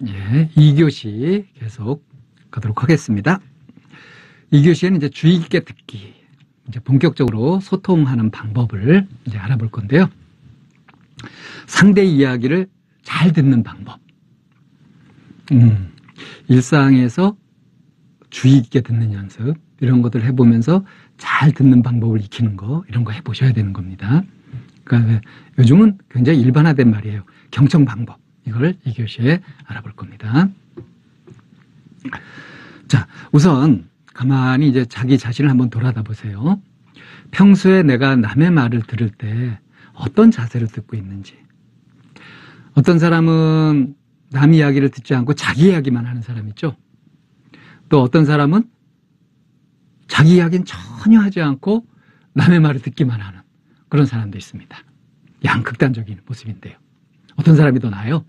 예, 2교시 계속 가도록 하겠습니다. 2교시에는 이제 주의 깊게 듣기, 이제 본격적으로 소통하는 방법을 이제 알아볼 건데요. 상대 이야기를 잘 듣는 방법. 일상에서 주의 깊게 듣는 연습, 이런 것들 해보면서 잘 듣는 방법을 익히는 거, 이런 거 해보셔야 되는 겁니다. 그러니까 요즘은 굉장히 일반화된 말이에요. 경청 방법. 이걸 2교시에 알아볼 겁니다. 자, 우선 가만히 이제 자기 자신을 한번 돌아다 보세요. 평소에 내가 남의 말을 들을 때 어떤 자세로 듣고 있는지. 어떤 사람은 남 이야기를 듣지 않고 자기 이야기만 하는 사람 있죠. 또 어떤 사람은 자기 이야기는 전혀 하지 않고 남의 말을 듣기만 하는 그런 사람도 있습니다. 양극단적인 모습인데요. 어떤 사람이 더 나아요?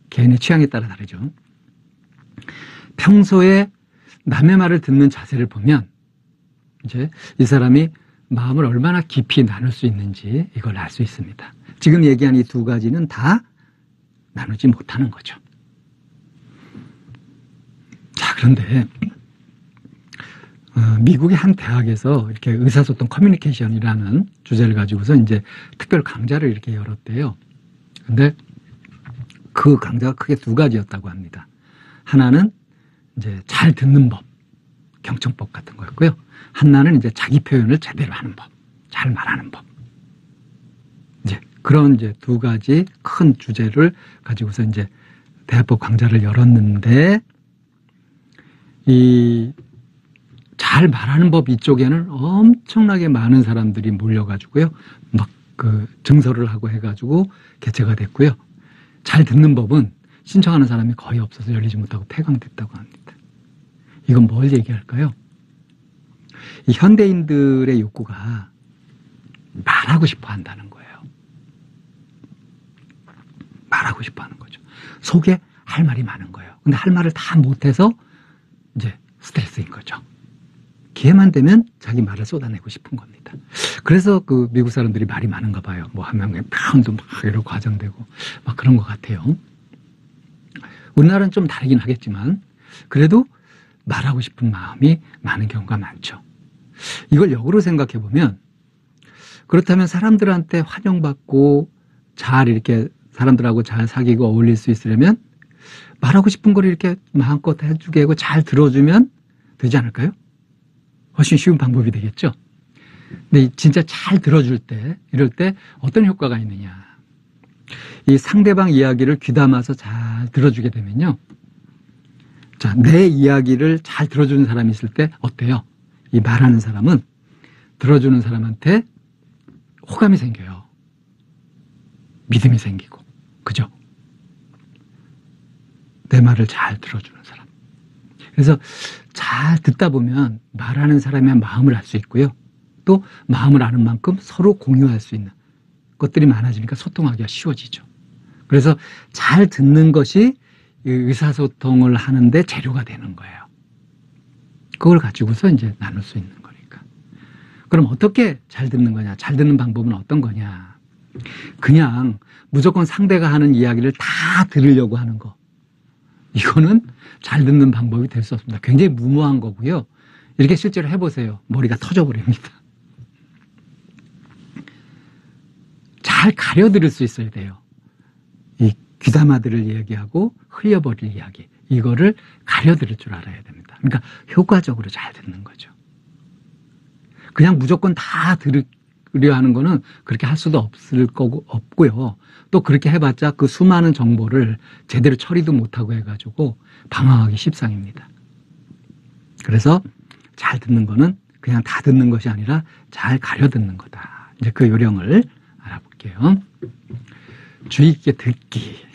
개인의 취향에 따라 다르죠. 평소에 남의 말을 듣는 자세를 보면 이제 이 사람이 마음을 얼마나 깊이 나눌 수 있는지 이걸 알 수 있습니다. 지금 얘기한 이 두 가지는 다 나누지 못하는 거죠. 자, 그런데 미국의 한 대학에서 이렇게 의사소통 커뮤니케이션이라는 주제를 가지고서 이제 특별 강좌를 이렇게 열었대요. 근데 그 강좌가 크게 두 가지였다고 합니다. 하나는 이제 잘 듣는 법, 경청법 같은 거였고요. 하나는 이제 자기 표현을 제대로 하는 법, 잘 말하는 법. 이제 그런 이제 두 가지 큰 주제를 가지고서 이제 대학법 강좌를 열었는데 이 잘 말하는 법 이쪽에는 엄청나게 많은 사람들이 몰려가지고요. 막 그 증서를 하고 해가지고 개최가 됐고요. 잘 듣는 법은 신청하는 사람이 거의 없어서 열리지 못하고 폐강됐다고 합니다. 이건 뭘 얘기할까요? 이 현대인들의 욕구가 말하고 싶어 한다는 거예요. 말하고 싶어 하는 거죠. 속에 할 말이 많은 거예요. 근데 할 말을 다 못해서 이제 스트레스인 거죠. 기회만 되면 자기 말을 쏟아내고 싶은 겁니다. 그래서 그 미국 사람들이 말이 많은가 봐요. 뭐 한 명의 표현도 막 이러고 과장되고 막 그런 것 같아요. 우리나라는 좀 다르긴 하겠지만 그래도 말하고 싶은 마음이 많은 경우가 많죠. 이걸 역으로 생각해 보면 그렇다면 사람들한테 환영받고 잘 이렇게 사람들하고 잘 사귀고 어울릴 수 있으려면 말하고 싶은 걸 이렇게 마음껏 해주게 하고 잘 들어주면 되지 않을까요? 훨씬 쉬운 방법이 되겠죠. 근데 진짜 잘 들어줄 때, 이럴 때 어떤 효과가 있느냐. 이 상대방 이야기를 귀담아서 잘 들어주게 되면요. 자, 내 이야기를 잘 들어주는 사람이 있을 때 어때요? 이 말하는 사람은 들어주는 사람한테 호감이 생겨요. 믿음이 생기고. 그죠? 내 말을 잘 들어주는 사람. 그래서 잘 듣다 보면 말하는 사람의 마음을 알 수 있고요. 또 마음을 아는 만큼 서로 공유할 수 있는 것들이 많아지니까 소통하기가 쉬워지죠. 그래서 잘 듣는 것이 의사소통을 하는데 재료가 되는 거예요. 그걸 가지고서 이제 나눌 수 있는 거니까. 그럼 어떻게 잘 듣는 거냐? 잘 듣는 방법은 어떤 거냐? 그냥 무조건 상대가 하는 이야기를 다 들으려고 하는 거. 이거는 잘 듣는 방법이 될 수 없습니다. 굉장히 무모한 거고요. 이렇게 실제로 해보세요. 머리가 터져버립니다. 잘 가려 들을 수 있어야 돼요. 이 귀담아 들을 이야기하고 흘려버릴 이야기. 이거를 가려 들을 줄 알아야 됩니다. 그러니까 효과적으로 잘 듣는 거죠. 그냥 무조건 다 들으려 하는 거는 그렇게 할 수도 없을 거고, 없고요. 또 그렇게 해봤자 그 수많은 정보를 제대로 처리도 못하고 해가지고 방황하기 십상입니다. 그래서 잘 듣는 거는 그냥 다 듣는 것이 아니라 잘 가려 듣는 거다. 이제 그 요령을 알아볼게요. 주의 깊게 듣기.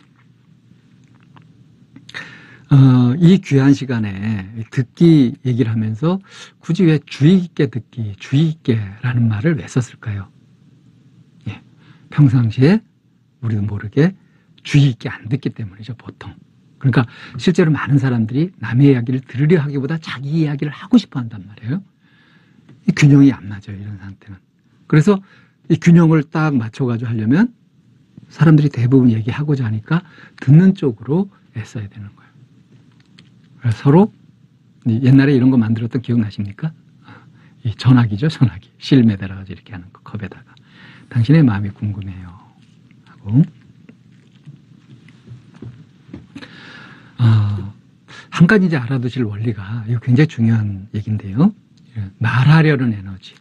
이 귀한 시간에 듣기 얘기를 하면서 굳이 왜 주의 깊게 듣기, 주의 깊게라는 말을 왜 썼을까요? 예, 평상시에 우리도 모르게 주의 깊게 안 듣기 때문이죠, 보통. 그러니까 실제로 많은 사람들이 남의 이야기를 들으려 하기보다 자기 이야기를 하고 싶어 한단 말이에요. 이 균형이 안 맞아요, 이런 상태는. 그래서 이 균형을 딱 맞춰가지고 하려면 사람들이 대부분 얘기하고자 하니까 듣는 쪽으로 애써야 되는 거예요. 그래서 서로 옛날에 이런 거 만들었던 기억나십니까? 이 전화기죠, 전화기. 실 매달아가지고 이렇게 하는 거, 컵에다가. 당신의 마음이 궁금해요. 하고. 한 가지 이제 알아두실 원리가, 이거 굉장히 중요한 얘기인데요. 말하려는 에너지.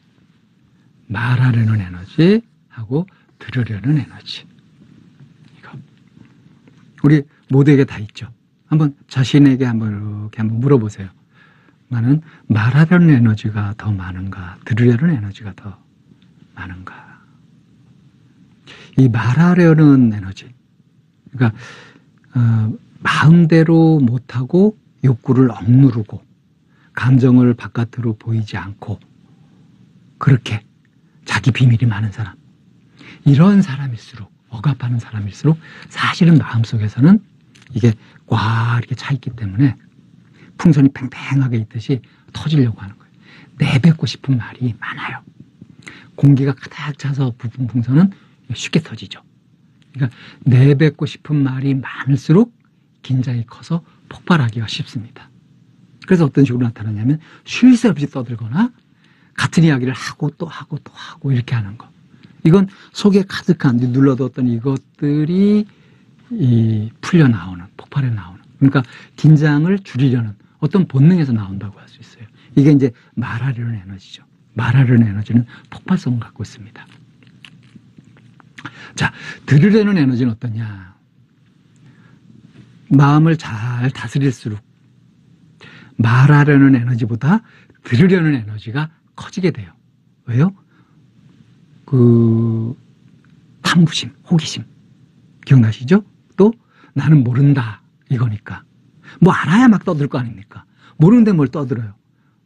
말하려는 에너지 하고 들으려는 에너지. 이거. 우리 모두에게 다 있죠. 한번 자신에게 이렇게 한번 물어보세요. 나는 말하려는 에너지가 더 많은가, 들으려는 에너지가 더 많은가. 이 말하려는 에너지, 그러니까 마음대로 못하고 욕구를 억누르고 감정을 바깥으로 보이지 않고 그렇게 자기 비밀이 많은 사람, 이런 사람일수록, 억압하는 사람일수록 사실은 마음속에서는 이게 꽉 이렇게 차 있기 때문에 풍선이 팽팽하게 있듯이 터지려고 하는 거예요. 내뱉고 싶은 말이 많아요. 공기가 가득 차서 부푼 풍선은 쉽게 터지죠. 그러니까 내뱉고 싶은 말이 많을수록 긴장이 커서 폭발하기가 쉽습니다. 그래서 어떤 식으로 나타나냐면 쉴 새 없이 떠들거나 같은 이야기를 하고 또 하고 또 하고 이렇게 하는 거. 이건 속에 가득한 눌러뒀던 이것들이 풀려 나오는, 폭발해 나오는. 그러니까 긴장을 줄이려는 어떤 본능에서 나온다고 할 수 있어요. 이게 이제 말하려는 에너지죠. 말하려는 에너지는 폭발성을 갖고 있습니다. 자, 들으려는 에너지는 어떠냐? 마음을 잘 다스릴수록 말하려는 에너지보다 들으려는 에너지가 커지게 돼요. 왜요? 탐구심, 호기심. 기억나시죠? 또 나는 모른다 이거니까. 뭐 알아야 막 떠들 거 아닙니까? 모르는데 뭘 떠들어요.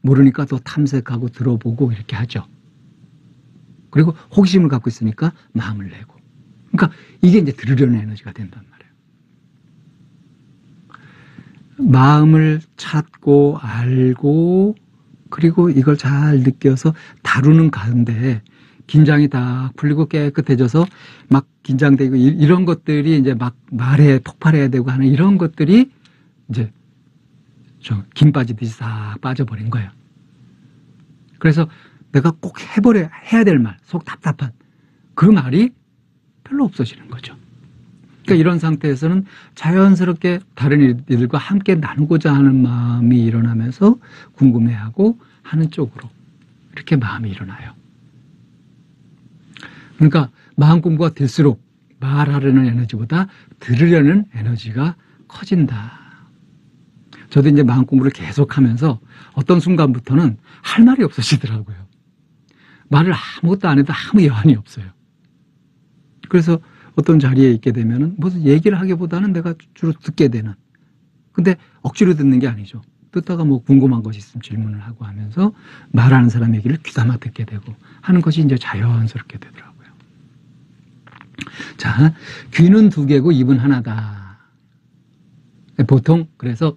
모르니까 또 탐색하고 들어보고 이렇게 하죠. 그리고 호기심을 갖고 있으니까 마음을 내고. 그러니까 이게 이제 들으려는 에너지가 된단 말이에요. 마음을 찾고 알고 그리고 이걸 잘 느껴서 다루는 가운데 긴장이 다 풀리고 깨끗해져서 막 긴장되고 이런 것들이 이제 막 말에 폭발해야 되고 하는 이런 것들이 이제 김 빠지듯이 싹 빠져버린 거예요. 그래서 내가 꼭 해야 될 말, 속 답답한 그 말이 별로 없어지는 거죠. 그러니까 이런 상태에서는 자연스럽게 다른 이들과 함께 나누고자 하는 마음이 일어나면서 궁금해하고 하는 쪽으로 이렇게 마음이 일어나요. 그러니까 마음 공부가 될수록 말하려는 에너지보다 들으려는 에너지가 커진다. 저도 이제 마음 공부를 계속하면서 어떤 순간부터는 할 말이 없어지더라고요. 말을 아무것도 안 해도 아무 여한이 없어요. 그래서 어떤 자리에 있게 되면은 무슨 얘기를 하기보다는 내가 주로 듣게 되는. 근데 억지로 듣는 게 아니죠. 듣다가 뭐 궁금한 것이 있으면 질문을 하고 하면서 말하는 사람 얘기를 귀담아 듣게 되고 하는 것이 이제 자연스럽게 되더라고요. 자, 귀는 두 개고 입은 하나다. 보통 그래서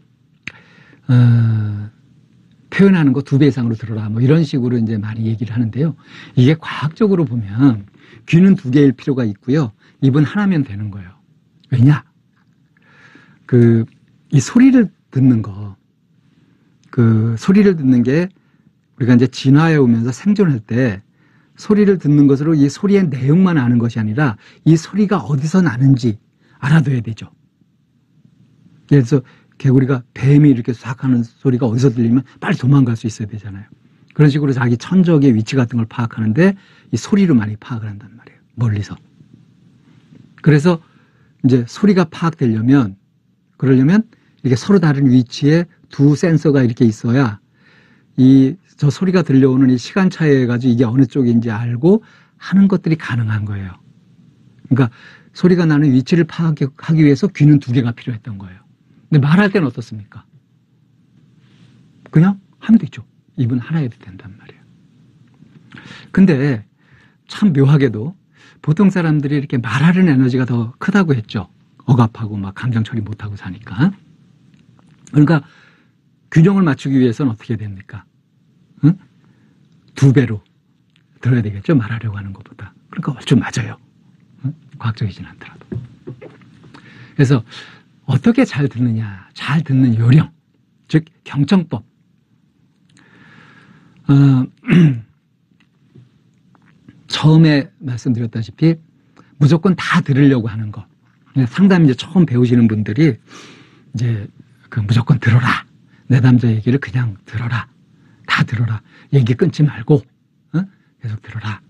표현하는 거 2배 이상으로 들어라. 뭐 이런 식으로 이제 많이 얘기를 하는데요. 이게 과학적으로 보면 귀는 2개일 필요가 있고요. 입은 하나면 되는 거예요. 왜냐? 이 소리를 듣는 거, 소리를 듣는 게 우리가 이제 진화해 오면서 생존할 때 소리를 듣는 것으로 이 소리의 내용만 아는 것이 아니라 이 소리가 어디서 나는지 알아둬야 되죠. 예를 들어서 개구리가 뱀이 이렇게 싹 하는 소리가 어디서 들리면 빨리 도망갈 수 있어야 되잖아요. 그런 식으로 자기 천적의 위치 같은 걸 파악하는데 이 소리로 많이 파악을 한단 말이에요. 멀리서. 그래서 이제 소리가 파악되려면 그러려면 이렇게 서로 다른 위치에 2 센서가 이렇게 있어야 저 소리가 들려오는 이 시간 차이에 가지고 이게 어느 쪽인지 알고 하는 것들이 가능한 거예요. 그러니까 소리가 나는 위치를 파악하기 위해서 귀는 2개가 필요했던 거예요. 근데 말할 때는 어떻습니까? 그냥 하면 되죠. 입은 하나 해도 된단 말이에요. 근데 참 묘하게도 보통 사람들이 이렇게 말하는 에너지가 더 크다고 했죠. 억압하고 막 감정 처리 못하고 사니까. 그러니까 균형을 맞추기 위해서는 어떻게 됩니까? 응? 2배로 들어야 되겠죠. 말하려고 하는 것보다. 그러니까 얼추 맞아요. 응? 과학적이진 않더라도. 그래서 어떻게 잘 듣느냐, 잘 듣는 요령, 즉 경청법. 처음에 말씀드렸다시피 무조건 다 들으려고 하는 거. 상담 이제 처음 배우시는 분들이 이제 그 무조건 들어라. 내담자 얘기를 그냥 들어라. 다 들어라. 얘기 끊지 말고 계속 들어라.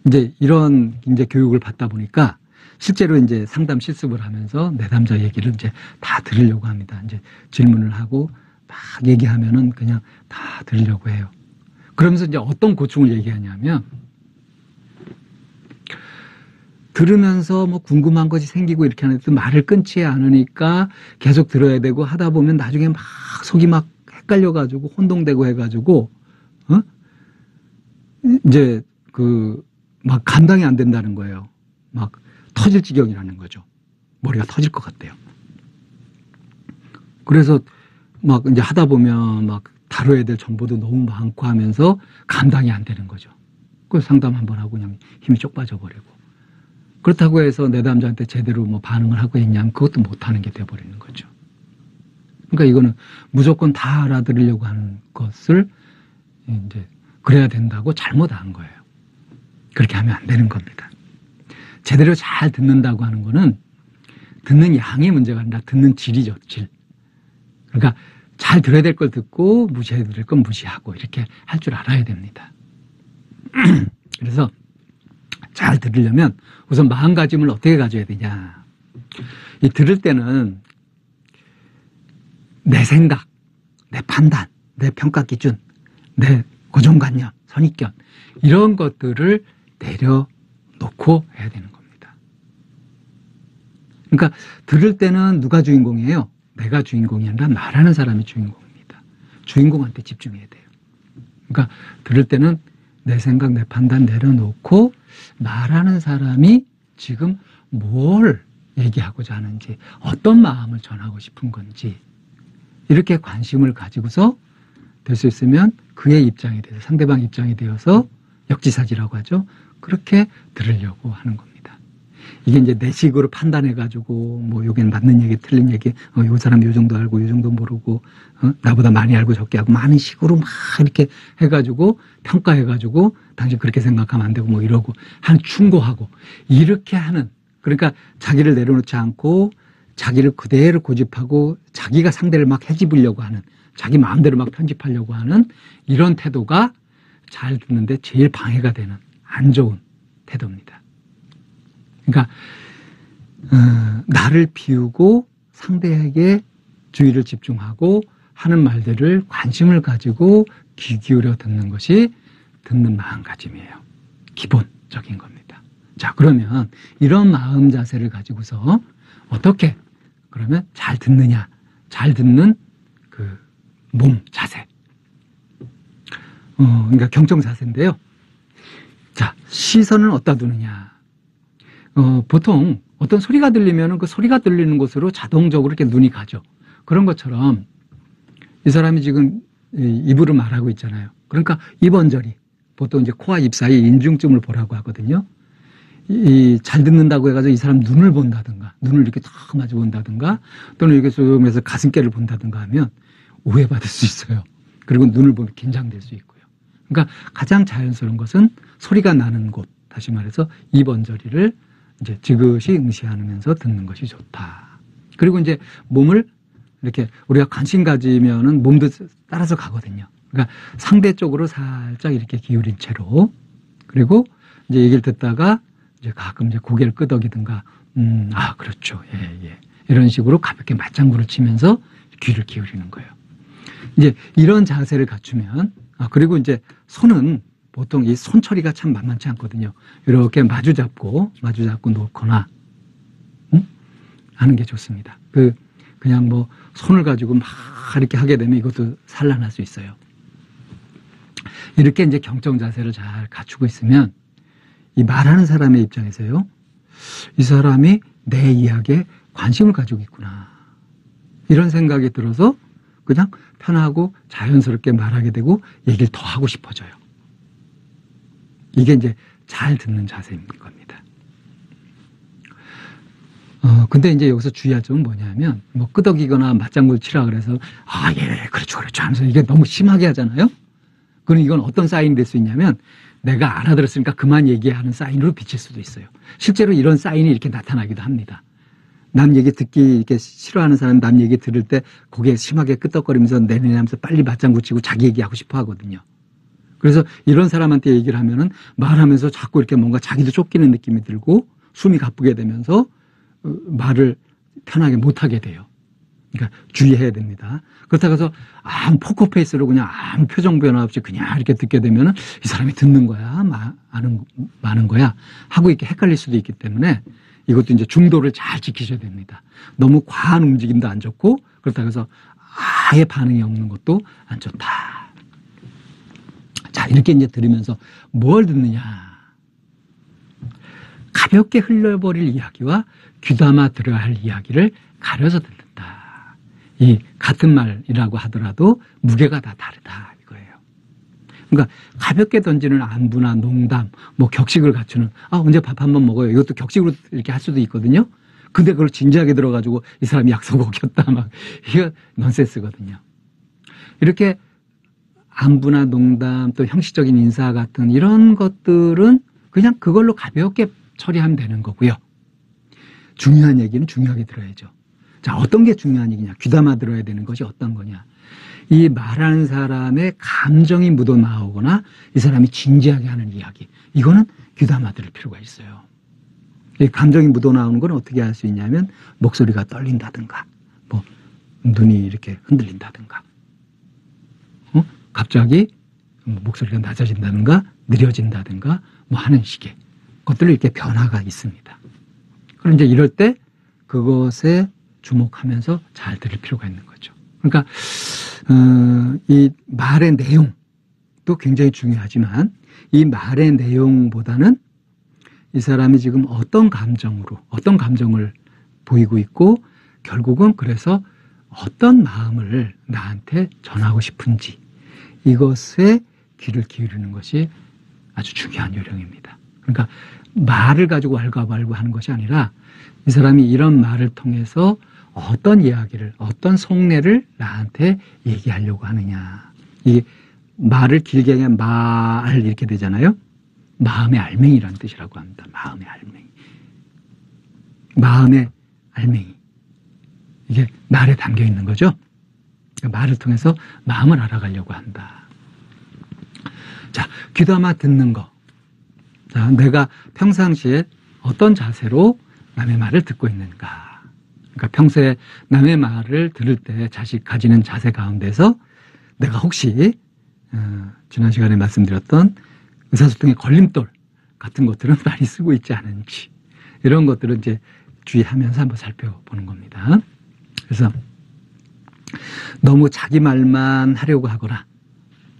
이제 이런 이제 교육을 받다 보니까 실제로 이제 상담 실습을 하면서 내담자 얘기를 이제 다 들으려고 합니다. 이제 질문을 하고 막 얘기하면은 그냥 다 들으려고 해요. 그러면서 이제 어떤 고충을 얘기하냐면 들으면서 뭐 궁금한 것이 생기고 이렇게 하는데 말을 끊지 않으니까 계속 들어야 되고 하다 보면 나중에 막 속이 막 헷갈려가지고 혼동되고 해가지고 이제 그 막 감당이 안 된다는 거예요. 막 터질 지경이라는 거죠. 머리가 터질 것 같대요. 그래서 막 이제 하다 보면 막 다뤄야 될 정보도 너무 많고 하면서 감당이 안 되는 거죠. 그래서 상담 한번 하고 그냥 힘이 쪽 빠져버리고. 그렇다고 해서 내담자한테 제대로 뭐 반응을 하고 있냐면 그것도 못하는 게 돼버리는 거죠. 그러니까 이거는 무조건 다 알아들으려고 하는 것을 이제 그래야 된다고 잘못한 거예요. 그렇게 하면 안 되는 겁니다. 제대로 잘 듣는다고 하는 거는 듣는 양의 문제가 아니라 듣는 질이죠, 질. 그러니까 잘 들어야 될 걸 듣고 무시해야 될 건 무시하고 이렇게 할 줄 알아야 됩니다. 그래서 잘 들으려면 우선 마음가짐을 어떻게 가져야 되냐. 이 들을 때는 내 생각, 내 판단, 내 평가 기준, 내 고정관념, 선입견 이런 것들을 내려놓고 해야 되는 겁니다. 그러니까 들을 때는 누가 주인공이에요? 내가 주인공이 아니라 말하는 사람이 주인공입니다. 주인공한테 집중해야 돼요. 그러니까 들을 때는 내 생각, 내 판단 내려놓고 말하는 사람이 지금 뭘 얘기하고자 하는지, 어떤 마음을 전하고 싶은 건지 이렇게 관심을 가지고서 될 수 있으면 그의 입장이 돼서 상대방 입장이 되어서 역지사지라고 하죠. 그렇게 들으려고 하는 겁니다. 이게 이제 내 식으로 판단해가지고 뭐 요겐 맞는 얘기, 틀린 얘기, 요 사람 요 정도 알고 요 정도 모르고 나보다 많이 알고 적게 하고 많은 식으로 막 이렇게 해가지고 평가해가지고 당신 그렇게 생각하면 안 되고 뭐 이러고 한 충고하고 이렇게 하는 그러니까 자기를 내려놓지 않고 자기를 그대로 고집하고 자기가 상대를 막 해집으려고 하는 자기 마음대로 막 편집하려고 하는 이런 태도가 잘 듣는데 제일 방해가 되는 안 좋은 태도입니다. 그러니까 나를 비우고 상대에게 주의를 집중하고 하는 말들을 관심을 가지고 귀 기울여 듣는 것이 듣는 마음가짐이에요. 기본적인 겁니다. 자, 그러면 이런 마음 자세를 가지고서 어떻게 그러면 잘 듣느냐, 잘 듣는 그 몸 자세. 그러니까 경청 자세인데요. 자, 시선은 어디다 두느냐. 보통 어떤 소리가 들리면 그 소리가 들리는 곳으로 자동적으로 이렇게 눈이 가죠. 그런 것처럼 이 사람이 지금 입으로 말하고 있잖아요. 그러니까 입 언저리. 보통 이제 코와 입 사이 인중쯤을 보라고 하거든요. 잘 듣는다고 해가지고 이 사람 눈을 본다든가, 눈을 이렇게 탁 마주 본다든가, 또는 이렇게 좀 해서 가슴께를 본다든가 하면 오해받을 수 있어요. 그리고 눈을 보면 긴장될 수 있고요. 그러니까 가장 자연스러운 것은 소리가 나는 곳, 다시 말해서 입 언저리를 이제 지그시 응시하면서 듣는 것이 좋다. 그리고 이제 몸을 이렇게 우리가 관심 가지면은 몸도 따라서 가거든요. 그러니까 상대 쪽으로 살짝 이렇게 기울인 채로 그리고 이제 얘기를 듣다가 이제 가끔 이제 고개를 끄덕이든가, 아, 그렇죠. 예, 예. 이런 식으로 가볍게 맞장구를 치면서 귀를 기울이는 거예요. 이제 이런 자세를 갖추면, 그리고 이제 손은 보통 이 손 처리가 참 만만치 않거든요. 이렇게 마주 잡고 놓거나, 하는 게 좋습니다. 그냥 뭐 손을 가지고 막 이렇게 하게 되면 이것도 산란할 수 있어요. 이렇게 이제 경청 자세를 잘 갖추고 있으면 이 말하는 사람의 입장에서요, 이 사람이 내 이야기에 관심을 가지고 있구나. 이런 생각이 들어서 그냥 편하고 자연스럽게 말하게 되고 얘기를 더 하고 싶어져요. 이게 이제 잘 듣는 자세인 겁니다. 근데 이제 여기서 주의할 점은 뭐냐면, 뭐 끄덕이거나 맞장구를 치라 그래서, 예, 그렇죠, 그렇죠 하면서 이게 너무 심하게 하잖아요? 그럼 이건 어떤 사인이 될 수 있냐면, 내가 알아들었으니까 그만 얘기하는 사인으로 비칠 수도 있어요. 실제로 이런 사인이 이렇게 나타나기도 합니다. 남 얘기 듣기 이렇게 싫어하는 사람 남 얘기 들을 때 고개 심하게 끄덕거리면서 내내 하면서 빨리 맞장구 치고 자기 얘기하고 싶어 하거든요. 그래서 이런 사람한테 얘기를 하면은 말하면서 자꾸 이렇게 뭔가 자기도 쫓기는 느낌이 들고 숨이 가쁘게 되면서 말을 편하게 못하게 돼요. 그러니까 주의해야 됩니다. 그렇다고 해서 아무 포커페이스로 그냥 아무 표정 변화 없이 그냥 이렇게 듣게 되면은 이 사람이 듣는 거야, 많은 거야 하고 이렇게 헷갈릴 수도 있기 때문에 이것도 이제 중도를 잘 지키셔야 됩니다. 너무 과한 움직임도 안 좋고 그렇다고 해서 아예 반응이 없는 것도 안 좋다. 자, 이렇게 이제 들으면서 뭘 듣느냐. 가볍게 흘려버릴 이야기와 귀담아 들어야 할 이야기를 가려서 듣는다. 이 같은 말이라고 하더라도 무게가 다 다르다 이거예요. 그러니까 가볍게 던지는 안부나 농담, 뭐 격식을 갖추는 언제 밥 한번 먹어요. 이것도 격식으로 이렇게 할 수도 있거든요. 근데 그걸 진지하게 들어가지고 이 사람이 약속 어겼다 막 이거 넌센스거든요. 이렇게 안부나 농담 또 형식적인 인사 같은 이런 것들은 그냥 그걸로 가볍게 처리하면 되는 거고요. 중요한 얘기는 중요하게 들어야죠. 자, 어떤 게 중요한 얘기냐? 귀담아 들어야 되는 것이 어떤 거냐? 이 말하는 사람의 감정이 묻어나오거나 이 사람이 진지하게 하는 이야기, 이거는 귀담아 들을 필요가 있어요. 이 감정이 묻어나오는 건 어떻게 할 수 있냐면 목소리가 떨린다든가 뭐 눈이 이렇게 흔들린다든가 갑자기 목소리가 낮아진다든가 느려진다든가 뭐 하는 식의 것들로 이렇게 변화가 있습니다. 그럼 이제 이럴 때 그것에 주목하면서 잘 들을 필요가 있는 거죠. 그러니까 이 말의 내용도 굉장히 중요하지만 이 말의 내용보다는 이 사람이 지금 어떤 감정을 보이고 있고 결국은 그래서 어떤 마음을 나한테 전하고 싶은지 이것에 귀를 기울이는 것이 아주 중요한 요령입니다. 그러니까 말을 가지고 왈가왈부 하는 것이 아니라 이 사람이 이런 말을 통해서 어떤 이야기를, 어떤 속내를 나한테 얘기하려고 하느냐. 이 말을 길게 하면 말 이렇게 되잖아요. 마음의 알맹이라는 뜻이라고 합니다. 마음의 알맹이. 마음의 알맹이. 이게 말에 담겨 있는 거죠. 그러니까 말을 통해서 마음을 알아가려고 한다. 자, 귀담아 듣는 거. 자, 내가 평상시에 어떤 자세로 남의 말을 듣고 있는가. 그러니까 평소에 남의 말을 들을 때 자식 가지는 자세 가운데서 내가 혹시 지난 시간에 말씀드렸던 의사소통의 걸림돌 같은 것들은 많이 쓰고 있지 않은지 이런 것들은 이제 주의하면서 한번 살펴보는 겁니다. 그래서 너무 자기 말만 하려고 하거나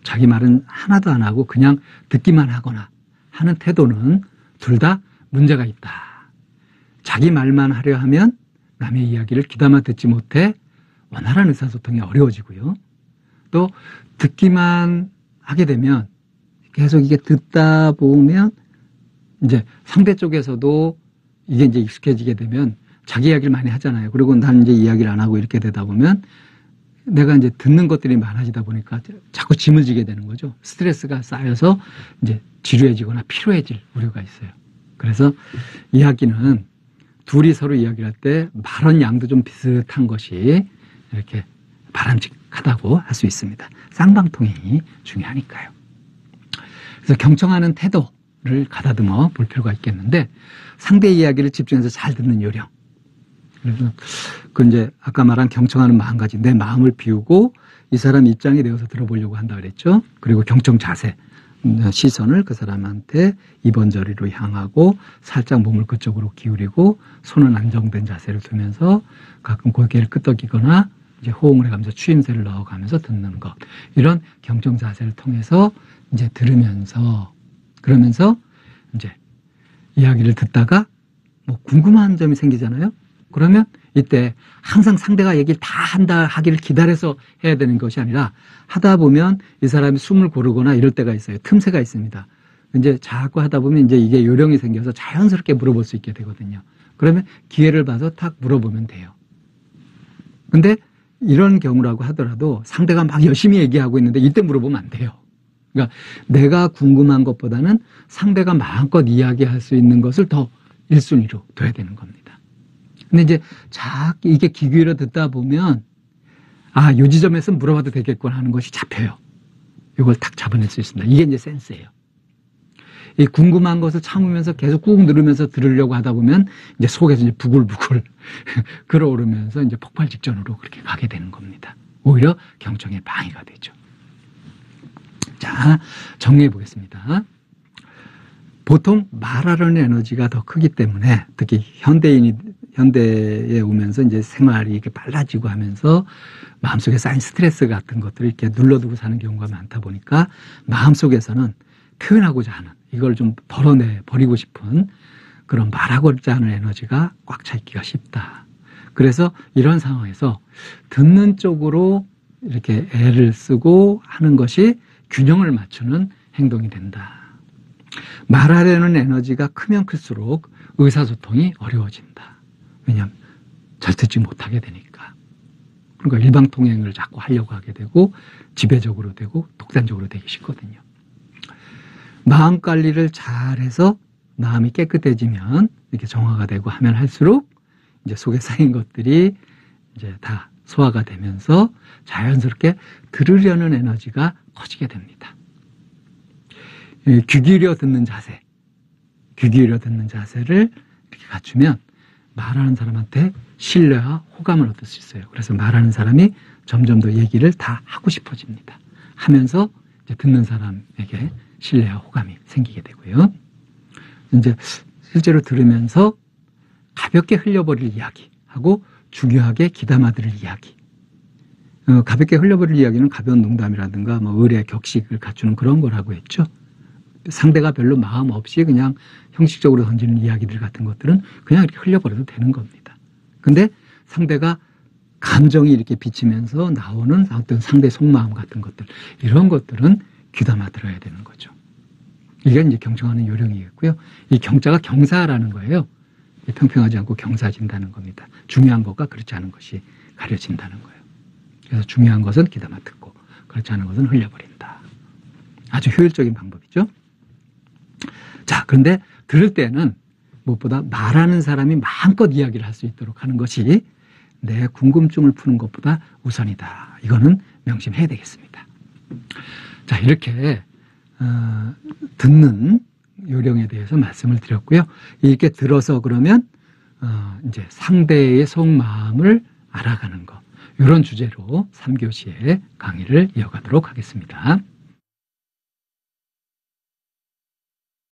자기 말은 하나도 안 하고 그냥 듣기만 하거나 하는 태도는 둘 다 문제가 있다. 자기 말만 하려 하면 남의 이야기를 귀담아 듣지 못해 원활한 의사소통이 어려워지고요. 또 듣기만 하게 되면 계속 이게 듣다 보면 이제 상대 쪽에서도 이게 이제 익숙해지게 되면 자기 이야기를 많이 하잖아요. 그리고 난 이제 이야기를 안 하고 이렇게 되다 보면 내가 이제 듣는 것들이 많아지다 보니까 자꾸 짐을 지게 되는 거죠. 스트레스가 쌓여서 이제 지루해지거나 피로해질 우려가 있어요. 그래서 이야기는 둘이 서로 이야기를 할 때 발언 양도 좀 비슷한 것이 이렇게 바람직하다고 할 수 있습니다. 쌍방통이 중요하니까요. 그래서 경청하는 태도를 가다듬어 볼 필요가 있겠는데 상대 이야기를 집중해서 잘 듣는 요령. 그래서 그 이제 아까 말한 경청하는 마음가짐, 내 마음을 비우고 이 사람 입장이 되어서 들어보려고 한다 그랬죠. 그리고 경청 자세, 시선을 그 사람한테 이번저리로 향하고 살짝 몸을 그쪽으로 기울이고 손은 안정된 자세를 두면서 가끔 고개를 끄덕이거나 이제 호응을 해가면서 추임새를 넣어가면서 듣는 것. 이런 경청 자세를 통해서 이제 들으면서 그러면서 이제 이야기를 듣다가 뭐 궁금한 점이 생기잖아요. 그러면 이때 항상 상대가 얘기를 다 한다 하기를 기다려서 해야 되는 것이 아니라 하다 보면 이 사람이 숨을 고르거나 이럴 때가 있어요. 틈새가 있습니다. 이제 자꾸 하다 보면 이제 이게 요령이 생겨서 자연스럽게 물어볼 수 있게 되거든요. 그러면 기회를 봐서 탁 물어보면 돼요. 근데 이런 경우라고 하더라도 상대가 막 열심히 얘기하고 있는데 이때 물어보면 안 돼요. 그러니까 내가 궁금한 것보다는 상대가 마음껏 이야기할 수 있는 것을 더 1순위로 둬야 되는 겁니다. 근데 이제 이게 귀 기울여 듣다 보면 아, 요 지점에서 물어봐도 되겠구나 하는 것이 잡혀요. 이걸 탁 잡아낼 수 있습니다. 이게 이제 센스예요. 이 궁금한 것을 참으면서 계속 꾹 누르면서 들으려고 하다 보면 이제 속에서 이제 부글부글 끓어오르면서 이제 폭발 직전으로 그렇게 가게 되는 겁니다. 오히려 경청에 방해가 되죠. 자, 정리해 보겠습니다. 보통 말하려는 에너지가 더 크기 때문에 특히 현대에 오면서 이제 생활이 이렇게 빨라지고 하면서 마음속에 쌓인 스트레스 같은 것들을 이렇게 눌러두고 사는 경우가 많다 보니까 마음속에서는 표현하고자 하는 이걸 좀 덜어내 버리고 싶은 그런 말하고자 하는 에너지가 꽉 차 있기가 쉽다. 그래서 이런 상황에서 듣는 쪽으로 이렇게 애를 쓰고 하는 것이 균형을 맞추는 행동이 된다. 말하려는 에너지가 크면 클수록 의사소통이 어려워진다. 왜냐하면 잘 듣지 못하게 되니까. 그러니까 일방통행을 자꾸 하려고 하게 되고 지배적으로 되고 독단적으로 되기 쉽거든요. 마음 관리를 잘해서 마음이 깨끗해지면 이렇게 정화가 되고 하면 할수록 이제 속에 쌓인 것들이 이제 다 소화가 되면서 자연스럽게 들으려는 에너지가 커지게 됩니다. 귀 기울여 듣는 자세, 귀 기울여 듣는 자세를 이렇게 갖추면 말하는 사람한테 신뢰와 호감을 얻을 수 있어요. 그래서 말하는 사람이 점점 더 얘기를 다 하고 싶어집니다. 하면서 이제 듣는 사람에게 신뢰와 호감이 생기게 되고요. 이제 실제로 들으면서 가볍게 흘려버릴 이야기하고 중요하게 귀담아 들을 이야기. 가볍게 흘려버릴 이야기는 가벼운 농담이라든가 뭐 의례, 격식을 갖추는 그런 거라고 했죠. 상대가 별로 마음 없이 그냥 형식적으로 던지는 이야기들 같은 것들은 그냥 이렇게 흘려버려도 되는 겁니다. 근데 상대가 감정이 이렇게 비치면서 나오는 어떤 상대 속마음 같은 것들, 이런 것들은 귀담아 들어야 되는 거죠. 이게 이제 경청하는 요령이겠고요. 이 경자가 경사라는 거예요. 평평하지 않고 경사진다는 겁니다. 중요한 것과 그렇지 않은 것이 가려진다는 거예요. 그래서 중요한 것은 귀담아 듣고 그렇지 않은 것은 흘려버린다. 아주 효율적인 방법이죠. 자, 그런데 들을 때는 무엇보다 말하는 사람이 마음껏 이야기를 할 수 있도록 하는 것이 내 궁금증을 푸는 것보다 우선이다. 이거는 명심해야 되겠습니다. 자, 이렇게 듣는 요령에 대해서 말씀을 드렸고요. 이렇게 들어서 그러면 이제 상대의 속마음을 알아가는 것, 이런 주제로 3교시의 강의를 이어가도록 하겠습니다.